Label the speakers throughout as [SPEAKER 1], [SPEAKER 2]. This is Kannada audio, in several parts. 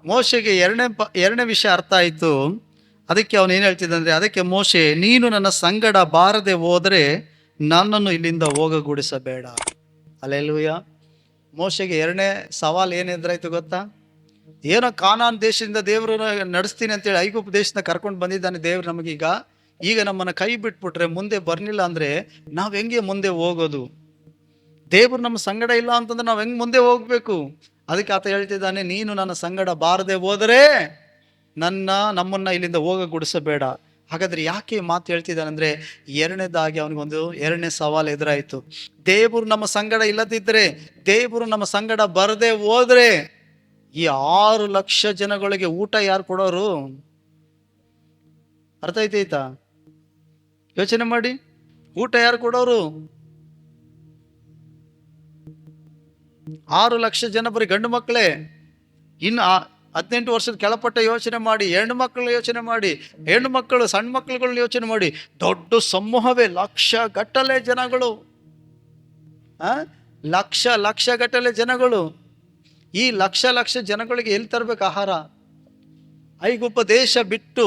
[SPEAKER 1] ಮೋಶೆಗೆ ಎರಡನೇ ವಿಷಯ ಅರ್ಥ ಆಯಿತು. ಅದಕ್ಕೆ ಅವನು ಏನು ಹೇಳ್ತಿದ್ದಂದ್ರೆ, ಅದಕ್ಕೆ ಮೋಶೆ, ನೀನು ನನ್ನ ಸಂಗಡ ಬಾರದೆ ಹೋದರೆ ನನ್ನನ್ನು ಇಲ್ಲಿಂದ ಹೋಗಗೂಡಿಸಬೇಡ. ಹಲ್ಲೆಲೂಯಾ. ಮೋಶೆಗೆ ಎರಡನೇ ಸವಾಲು ಏನೆದುರಾಯ್ತು ಗೊತ್ತಾ? ಏನೋ ಕಾನಾನ್ ದೇಶದಿಂದ ದೇವರು ನಡೆಸ್ತೀನಿ ಅಂತೇಳಿ ಐಗುಪ್ತ ದೇಶದಿಂದ ಕರ್ಕೊಂಡು ಬಂದಿದ್ದಾನೆ ದೇವ್ರು ನಮಗೀಗ. ಈಗ ನಮ್ಮನ್ನು ಕೈ ಬಿಟ್ಬಿಟ್ರೆ, ಮುಂದೆ ಬರ್ಲಿಲ್ಲ ಅಂದರೆ ನಾವು ಹೆಂಗೆ ಮುಂದೆ ಹೋಗೋದು? ದೇವ್ರು ನಮ್ಮ ಸಂಗಡ ಇಲ್ಲ ಅಂತಂದ್ರೆ ನಾವು ಹೆಂಗೆ ಮುಂದೆ ಹೋಗ್ಬೇಕು? ಅದಕ್ಕೆ ಆತ ಹೇಳ್ತಿದ್ದಾನೆ, ನೀನು ನನ್ನ ಸಂಗಡ ಬಾರದೆ ಹೋದರೆ ನಮ್ಮನ್ನ ಇಲ್ಲಿಂದ ಹೋಗಗೊಡಿಸಬೇಡ. ಹಾಗಾದ್ರೆ ಯಾಕೆ ಮಾತು ಹೇಳ್ತಿದ್ದಾನೆ ಅಂದ್ರೆ, ಎರಡನೇದಾಗಿ ಅವನಿಗೊಂದು ಎರಡನೇ ಸವಾಲು ಎದುರಾಯಿತು. ದೇವರು ನಮ್ಮ ಸಂಗಡ ಇಲ್ಲದಿದ್ದರೆ, ದೇವರು ನಮ್ಮ ಸಂಗಡ ಬರದೆ ಹೋದ್ರೆ ಈ 6 ಲಕ್ಷ ಜನಗಳಿಗೆ ಊಟ ಯಾರು ಕೊಡೋರು? ಅರ್ಥ ಐತಾ? ಯೋಚನೆ ಮಾಡಿ, ಊಟ ಯಾರು ಕೊಡೋರು? 6 ಲಕ್ಷ ಜನ ಬರೀ ಗಂಡು ಮಕ್ಕಳೇ. ಇನ್ನು 18 ವರ್ಷದ ಕೆಳಪಟ್ಟ ಯೋಚನೆ ಮಾಡಿ, ಹೆಣ್ಣು ಮಕ್ಕಳು ಯೋಚನೆ ಮಾಡಿ, ಹೆಣ್ಣು ಮಕ್ಕಳು ಸಣ್ಣ ಮಕ್ಕಳುಗಳನ್ನ ಯೋಚನೆ ಮಾಡಿ. ದೊಡ್ಡ ಸಮೂಹವೇ, ಲಕ್ಷ ಗಟ್ಟಲೆ ಜನಗಳು, ಲಕ್ಷ ಗಟ್ಟಲೆ ಜನಗಳು. ಈ ಲಕ್ಷ ಜನಗಳಿಗೆ ಎಲ್ಲಿ ತರಬೇಕು ಆಹಾರ? ಐಗುಪ್ತ ದೇಶ ಬಿಟ್ಟು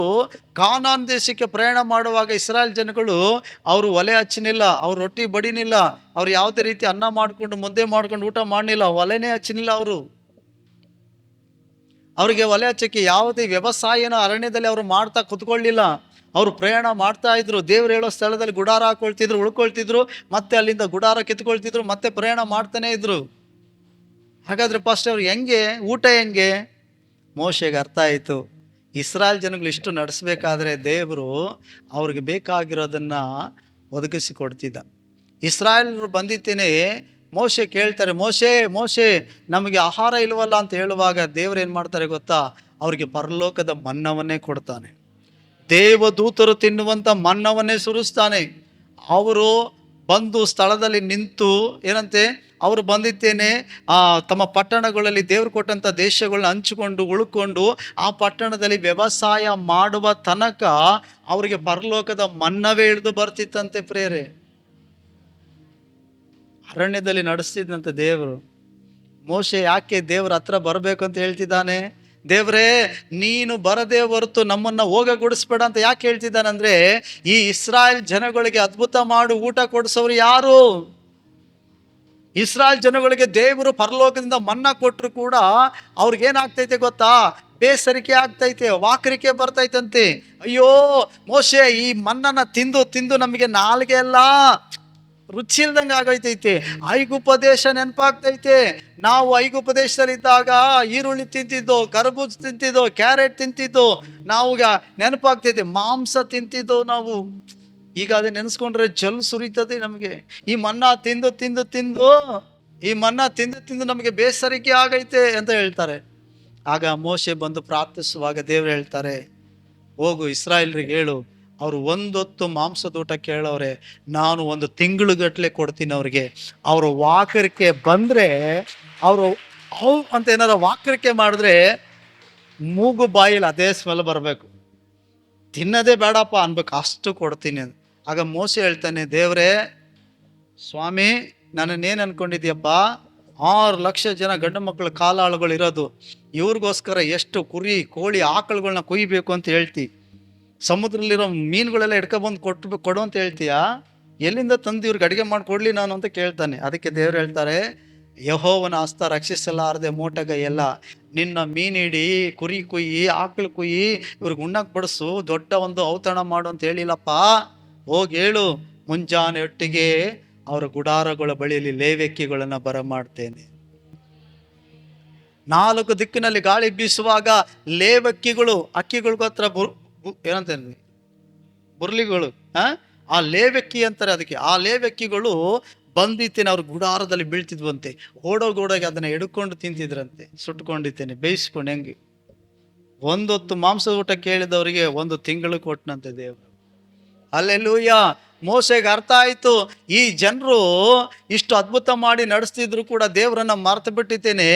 [SPEAKER 1] ಕಾನಾನ್ ದೇಶಕ್ಕೆ ಪ್ರಯಾಣ ಮಾಡುವಾಗ ಇಸ್ರಾಯೇಲ್ ಜನಗಳು ಅವರು ಒಲೆ ಹಚ್ಚನಿಲ್ಲ, ಅವ್ರು ರೊಟ್ಟಿ ಬಡಿನಿಲ್ಲ, ಅವ್ರು ಯಾವುದೇ ರೀತಿ ಅನ್ನ ಮಾಡ್ಕೊಂಡು ಮುದ್ದೆ ಮಾಡ್ಕೊಂಡು ಊಟ ಮಾಡಲಿಲ್ಲ, ಒಲೆನೇ ಹಚ್ಚನಿಲ್ಲ. ಅವ್ರಿಗೆ ಒಲೆ ಹಚ್ಚಕ್ಕೆ ಯಾವುದೇ ವ್ಯವಸಾಯನ ಅರಣ್ಯದಲ್ಲಿ ಅವರು ಮಾಡ್ತಾ ಕುತ್ಕೊಳ್ಳಿಲ್ಲ. ಅವರು ಪ್ರಯಾಣ ಮಾಡ್ತಾ ಇದ್ರು. ದೇವ್ರು ಹೇಳೋ ಸ್ಥಳದಲ್ಲಿ ಗುಡಾರ ಹಾಕೊಳ್ತಿದ್ರು, ಉಳ್ಕೊಳ್ತಿದ್ರು, ಮತ್ತೆ ಅಲ್ಲಿಂದ ಗುಡಾರ ಕಿತ್ಕೊಳ್ತಿದ್ರು, ಮತ್ತೆ ಪ್ರಯಾಣ ಮಾಡ್ತಾನೆ ಇದ್ರು. ಹಾಗಾದ್ರೆ ಫಸ್ಟ್ ಅವ್ರು ಹೆಂಗೆ ಊಟ ಹೆಂಗೆ? ಮೋಶೆಗೆ ಅರ್ಥ ಆಯಿತು, ಇಸ್ರಾಯೇಲ್ ಜನಗಳು ಇಷ್ಟು ನಡೆಸಬೇಕಾದ್ರೆ ದೇವರು ಅವ್ರಿಗೆ ಬೇಕಾಗಿರೋದನ್ನ ಒದಗಿಸಿ ಕೊಡ್ತಿದ್ದ. ಇಸ್ರಾಯೇಲ್ರು ಬಂದಿತ್ತೇನೆ ಮೋಶೆ ಕೇಳ್ತಾರೆ, ಮೋಶೆ ನಮಗೆ ಆಹಾರ ಇಲ್ವಲ್ಲ ಅಂತ ಹೇಳುವಾಗ ದೇವ್ರು ಏನು ಮಾಡ್ತಾರೆ ಗೊತ್ತಾ? ಅವ್ರಿಗೆ ಪರಲೋಕದ ಮನ್ನವನ್ನೇ ಕೊಡ್ತಾನೆ. ದೇವದೂತರು ತಿನ್ನುವಂಥ ಮನ್ನವನ್ನೇ ಸುರಿಸ್ತಾನೆ. ಅವರು ಬಂದು ಸ್ಥಳದಲ್ಲಿ ನಿಂತು ಏನಂತೆ, ಅವರು ಬಂದಿದ್ದೇನೆ ತಮ್ಮ ಪಟ್ಟಣಗಳಲ್ಲಿ ದೇವ್ರು ಕೊಟ್ಟಂಥ ದೇಶಗಳನ್ನ ಹಂಚಿಕೊಂಡು ಉಳ್ಕೊಂಡು ಆ ಪಟ್ಟಣದಲ್ಲಿ ವ್ಯವಸಾಯ ಮಾಡುವ ತನಕ ಅವರಿಗೆ ಪರಲೋಕದ ಮನ್ನವೇ ಇಳಿದು ಬರ್ತಿತ್ತಂತೆ. ಪ್ರೇರೆ, ಅರಣ್ಯದಲ್ಲಿ ನಡೆಸ್ತಿದ್ದಂತೆ ದೇವರು. ಮೋಶೆ ಯಾಕೆ ದೇವ್ರ ಹತ್ರ ಬರಬೇಕು ಅಂತ ಹೇಳ್ತಿದ್ದಾನೆ? ದೇವ್ರೇ, ನೀನು ಬರದೇ ಹೊರತು ನಮ್ಮನ್ನ ಹೋಗಗೊಡಿಸ್ಬೇಡ ಅಂತ ಯಾಕೆ ಹೇಳ್ತಿದ್ದಾನಂದ್ರೆ, ಈ ಇಸ್ರಾಯೇಲ್ ಜನಗಳಿಗೆ ಅದ್ಭುತ ಮಾಡು ಊಟ ಕೊಡಿಸೋರು ಯಾರು? ಇಸ್ರಾಯೇಲ್ ಜನಗಳಿಗೆ ದೇವರು ಪರಲೋಕದಿಂದ ಮನ್ನಾ ಕೊಟ್ಟರು ಕೂಡ ಅವ್ರಿಗೇನಾಗ್ತೈತೆ ಗೊತ್ತಾ? ಬೇಸರಿಕೆ ಆಗ್ತೈತೆ, ವಾಕರಿಕೆ ಬರ್ತೈತಂತೆ. ಅಯ್ಯೋ ಮೋಶೆ, ಈ ಮನ್ನನ ತಿಂದು ತಿಂದು ನಮಗೆ ನಾಲ್ಗೆ ಎಲ್ಲ ರುಚಿ ಇಲ್ದಂಗೆ ಆಗೈತೈತೆ. ಐಗುಪ್ತ ದೇಶ ನೆನಪಾಗ್ತೈತೆ. ನಾವು ಐಗುಪ್ತ ದೇಶದಲ್ಲಿದ್ದಾಗ ಈರುಳ್ಳಿ ತಿಂತಿದ್ದೋ, ಕರ್ಬೂಜ್ ತಿಂತಿದ್ದೋ, ಕ್ಯಾರೆಟ್ ತಿಂತಿದ್ದೋ, ನಾವೀಗ ನೆನಪಾಗ್ತೈತೆ. ಮಾಂಸ ತಿಂತಿದ್ದೋ ನಾವು. ಈಗ ಅದೇ ನೆನೆಸ್ಕೊಂಡ್ರೆ ಜಲ್ ಸುರಿತದೆ ನಮಗೆ. ಈ ಮನ್ನಾ ತಿಂದು ತಿಂದು ತಿಂದು ಈ ಮನ್ನಾ ತಿಂದು ತಿಂದು ನಮಗೆ ಬೇಸರಿಕೆ ಆಗೈತೆ ಅಂತ ಹೇಳ್ತಾರೆ. ಆಗ ಮೋಶೆ ಬಂದು ಪ್ರಾರ್ಥಿಸುವಾಗ ದೇವ್ರು ಹೇಳ್ತಾರೆ, ಹೋಗು ಇಸ್ರಾಯೇಲ್ರಿಗೆ ಹೇಳು, ಅವರು ಒಂದೊತ್ತು ಮಾಂಸದ ಊಟ ಕೇಳೋರೆ, ನಾನು 1 ತಿಂಗಳುಗಟ್ಟಲೆ ಕೊಡ್ತೀನಿ ಅವ್ರಿಗೆ. ಅವರು ವಾಕರಿಕೆ ಬಂದರೆ, ಅವರು ಅಂತ ಏನಾರ ವಾಕರಿಕೆ ಮಾಡಿದ್ರೆ ಮೂಗು ಬಾಯಿಲಿ ಅದೇ ಸ್ಮೆಲ್ ಬರಬೇಕು, ತಿನ್ನೋದೇ ಬೇಡಪ್ಪ ಅನ್ಬೇಕು, ಅಷ್ಟು ಕೊಡ್ತೀನಿ ಅಂತ. ಆಗ ಮೋಶೆ ಹೇಳ್ತಾನೆ, ದೇವ್ರೇ ಸ್ವಾಮಿ, ನನ್ನನ್ನೇನು ಅನ್ಕೊಂಡಿದ್ಯಪ್ಪ? 6 ಲಕ್ಷ ಜನ ಗಂಡು ಮಕ್ಕಳು ಕಾಲಾಳುಗಳು ಇರೋದು, ಇವ್ರಿಗೋಸ್ಕರ ಎಷ್ಟು ಕುರಿ ಕೋಳಿ ಆಕಳುಗಳನ್ನ ಕೊಯ್ಬೇಕು ಅಂತ ಹೇಳ್ತಿ? ಸಮುದ್ರದಲ್ಲಿರೋ ಮೀನುಗಳೆಲ್ಲ ಹಿಡ್ಕೊಬಂದು ಕೊಡು ಅಂತ ಹೇಳ್ತೀಯಾ? ಎಲ್ಲಿಂದ ತಂದು ಇವ್ರಿಗೆ ಅಡುಗೆ ಮಾಡಿ ಕೊಡ್ಲಿ ನಾನು ಅಂತ ಕೇಳ್ತಾನೆ. ಅದಕ್ಕೆ ದೇವ್ರು ಹೇಳ್ತಾರೆ, ಯೆಹೋವನ ಹಸ್ತ ರಕ್ಷಿಸಲಾರದೆ ಮೋಟಗೈಯಲ್ಲ. ನಿನ್ನ ಮೀನಿಡಿ, ಕುರಿ ಕುಯ್ಯಿ, ಆಕಳು ಕುಯ್ಯಿ, ಇವ್ರಿಗೆ ಉಣ್ಣಕ್ಕೆ ಬಡಿಸು, ದೊಡ್ಡ ಒಂದು ಔತಣ ಮಾಡು ಅಂತ ಹೇಳಿಲ್ಲಪ್ಪ. ಹೋಗಿ ಹೇಳು, ಮುಂಜಾನೆ ಒಟ್ಟಿಗೆ ಅವರ ಗುಡಾರಗಳ ಬಳಿಯಲ್ಲಿ ಲೇವೆಕ್ಕಿಗಳನ್ನು ಬರಮಾಡ್ತೇನೆ. 4 ದಿಕ್ಕಿನಲ್ಲಿ ಗಾಳಿ ಬೀಸುವಾಗ ಲೇವಕ್ಕಿಗಳು, ಅಕ್ಕಿಗಳ ಹತ್ರ ಏನಂತೇನೆ ಬುರ್ಲಿಗಳು, ಆ ಲೇವೆಕ್ಕಿ ಅಂತಾರೆ ಅದಕ್ಕೆ. ಆ ಲೇವೆಕ್ಕಿಗಳು ಬಂದಿತ್ತೇನೆ ಅವ್ರ ಗುಡಾರದಲ್ಲಿ ಬೀಳ್ತಿದ್ವಂತೆ. ಓಡೋಗಿ ಅದನ್ನ ಎಡ್ಕೊಂಡು ತಿಂತಿದ್ರಂತೆ, ಸುಟ್ಕೊಂಡಿದ್ದೇನೆ ಬೇಯಿಸ್ಕೊಂಡು. ಹೆಂಗೆ ಒಂದೊತ್ತು ಮಾಂಸದ ಊಟ ಕೇಳಿದವರಿಗೆ 1 ತಿಂಗಳು ಕೊಟ್ಟನಂತೆ ದೇವರು. ಹಲ್ಲೆಲೂಯಾ. ಮೋಶೆಗೆ ಅರ್ಥ ಆಯಿತು, ಈ ಜನರು ಇಷ್ಟು ಅದ್ಭುತ ಮಾಡಿ ನಡೆಸ್ತಿದ್ರು ಕೂಡ ದೇವರನ್ನ ಮರ್ತು ಬಿಟ್ಟಿದ್ದೇನೆ.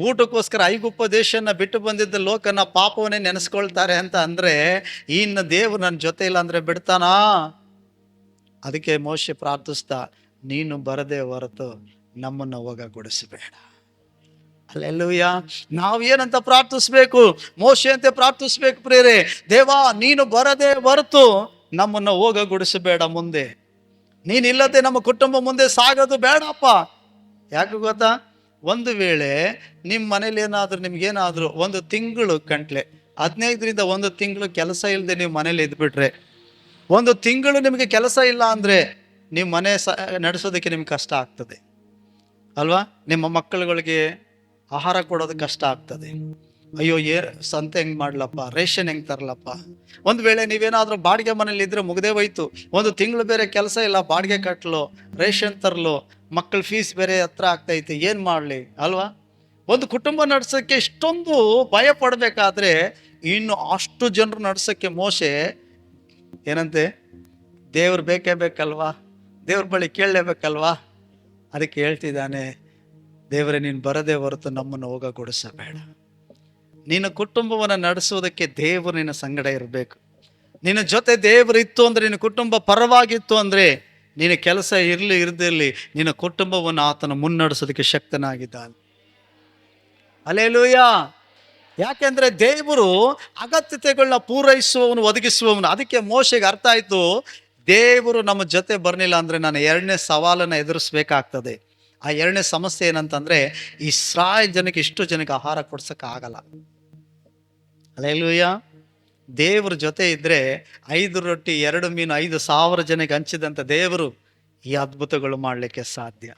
[SPEAKER 1] ಊಟಕ್ಕೋಸ್ಕರ ಐಗುಪ್ತ ದೇಶನ ಬಿಟ್ಟು ಬಂದಿದ್ದ ಲೋಕನ ಪಾಪವನ್ನೇ ನೆನೆಸ್ಕೊಳ್ತಾರೆ ಅಂತ ಅಂದರೆ, ಇನ್ನು ದೇವ್ರು ನನ್ನ ಜೊತೆ ಇಲ್ಲ ಅಂದರೆ ಬಿಡ್ತಾನಾ? ಅದಕ್ಕೆ ಮೋಶೆ ಪ್ರಾರ್ಥಿಸ್ತಾ, ನೀನು ಬರದೇ ಹೊರತು ನಮ್ಮನ್ನು ಹೋಗಗೊಡಿಸಬೇಡ. ಅಲ್ಲೆಲ್ಲೂಯ್ಯ. ನಾವೇನಂತ ಪ್ರಾರ್ಥಿಸ್ಬೇಕು? ಮೋಶೆ ಅಂತೆ ಪ್ರಾರ್ಥಿಸ್ಬೇಕು ಪ್ರಿಯರೇ. ದೇವಾ, ನೀನು ಬರದೆ ಹೊರತು ನಮ್ಮನ್ನು ಹೋಗಗೊಡಿಸಬೇಡ ಮುಂದೆ. ನೀನಿಲ್ಲದೆ ನಮ್ಮ ಕುಟುಂಬ ಮುಂದೆ ಸಾಗೋದು ಬೇಡಪ್ಪ. ಯಾಕೆ ಗೊತ್ತಾ? ಒಂದು ವೇಳೆ ನಿಮ್ಮ ಮನೇಲಿ ನಿಮ್ಗೇನಾದರೂ ಒಂದು ತಿಂಗಳು ಗಂಟ್ಲೆ 15ರಿಂದ 1 ತಿಂಗಳು ಕೆಲಸ ಇಲ್ಲದೆ ನೀವು ಮನೇಲಿ ಇದ್ಬಿಟ್ರೆ, 1 ತಿಂಗಳು ನಿಮಗೆ ಕೆಲಸ ಇಲ್ಲ ಅಂದರೆ ನೀವು ಮನೆ ನಡೆಸೋದಕ್ಕೆ ನಿಮ್ಗೆ ಕಷ್ಟ ಆಗ್ತದೆ ಅಲ್ವಾ? ನಿಮ್ಮ ಮಕ್ಕಳುಗಳಿಗೆ ಆಹಾರ ಕೊಡೋದು ಕಷ್ಟ ಆಗ್ತದೆ. ಅಯ್ಯೋ, ಸಂತೆ ಹೆಂಗೆ ಮಾಡ್ಲಪ್ಪ, ರೇಷನ್ ಹೆಂಗೆ ತರಲಪ್ಪ. ಒಂದು ವೇಳೆ ನೀವೇನಾದರೂ ಬಾಡಿಗೆ ಮನೇಲಿ ಇದ್ರೆ ಮುಗ್ದೇ ಹೋಯ್ತು. 1 ತಿಂಗಳು ಬೇರೆ ಕೆಲಸ ಇಲ್ಲ, ಬಾಡಿಗೆ ಕಟ್ಟಲು, ರೇಷನ್ ತರಲು, ಮಕ್ಕಳ ಫೀಸ್ ಬೇರೆ ಹತ್ರ ಆಗ್ತೈತೆ, ಏನು ಮಾಡಲಿ ಅಲ್ವಾ? ಒಂದು ಕುಟುಂಬ ನಡ್ಸೋಕ್ಕೆ ಇಷ್ಟೊಂದು ಭಯ ಪಡಬೇಕಾದ್ರೆ ಇನ್ನು ಅಷ್ಟು ಜನರು ನಡ್ಸೋಕ್ಕೆ ಮೋಶೆ ಏನಂತೆ, ದೇವ್ರು ಬೇಕೇ ಬೇಕಲ್ವಾ, ದೇವ್ರ ಬಳಿ ಕೇಳಲೇಬೇಕಲ್ವಾ. ಅದಕ್ಕೆ ಹೇಳ್ತಿದ್ದಾನೆ, ದೇವರೇ, ನೀನು ಬರದೇ ಹೊರತು ನಮ್ಮನ್ನು ಹೋಗಗೊಡಿಸಬೇಡ. ನಿನ್ನ ಕುಟುಂಬವನ್ನು ನಡೆಸೋದಕ್ಕೆ ದೇವರು ನಿನ್ನ ಸಂಗಡ ಇರಬೇಕು. ನಿನ್ನ ಜೊತೆ ದೇವರು ಇತ್ತು ಅಂದರೆ, ನಿನ್ನ ಕುಟುಂಬ ಪರವಾಗಿತ್ತು ಅಂದರೆ, ನಿನ್ನ ಕೆಲಸ ಇರಲಿ ಇರದಿರಲಿ, ನಿನ್ನ ಕುಟುಂಬವನ್ನು ಆತನ ಮುನ್ನಡೆಸೋದಕ್ಕೆ ಶಕ್ತನಾಗಿದ್ದಾನೆ. ಹಲ್ಲೆಲೂಯಾ. ಯಾಕೆಂದ್ರೆ ದೇವರು ಅಗತ್ಯತೆಗಳನ್ನ ಪೂರೈಸುವವನು, ಒದಗಿಸುವವನು. ಅದಕ್ಕೆ ಮೋಶೆಗೆ ಅರ್ಥ ಆಯ್ತು, ದೇವರು ನಮ್ಮ ಜೊತೆ ಬರಲಿಲ್ಲ ಅಂದ್ರೆ ನಾನು 2ನೇ ಸವಾಲನ್ನು ಎದುರಿಸ್ಬೇಕಾಗ್ತದೆ. ಆ 2ನೇ ಸಮಸ್ಯೆ ಏನಂತಂದ್ರೆ, ಇಸ್ರಾಯೇಲ್ ಜನಕ್ಕೆ ಇಷ್ಟು ಜನಕ್ಕೆ ಆಹಾರ ಕೊಡ್ಸಕ್ಕೆ ಆಗಲ್ಲ. ಹಲ್ಲೆಲೂಯಾ. ದೇವ್ರ ಜೊತೆ ಇದ್ರೆ 5 ರೊಟ್ಟಿ 2 ಮೀನು 5,000 ಜನಕ್ಕೆ ಹಂಚಿದಂತ ದೇವರು ಈ ಅದ್ಭುತಗಳು ಮಾಡಲಿಕ್ಕೆ ಸಾಧ್ಯ.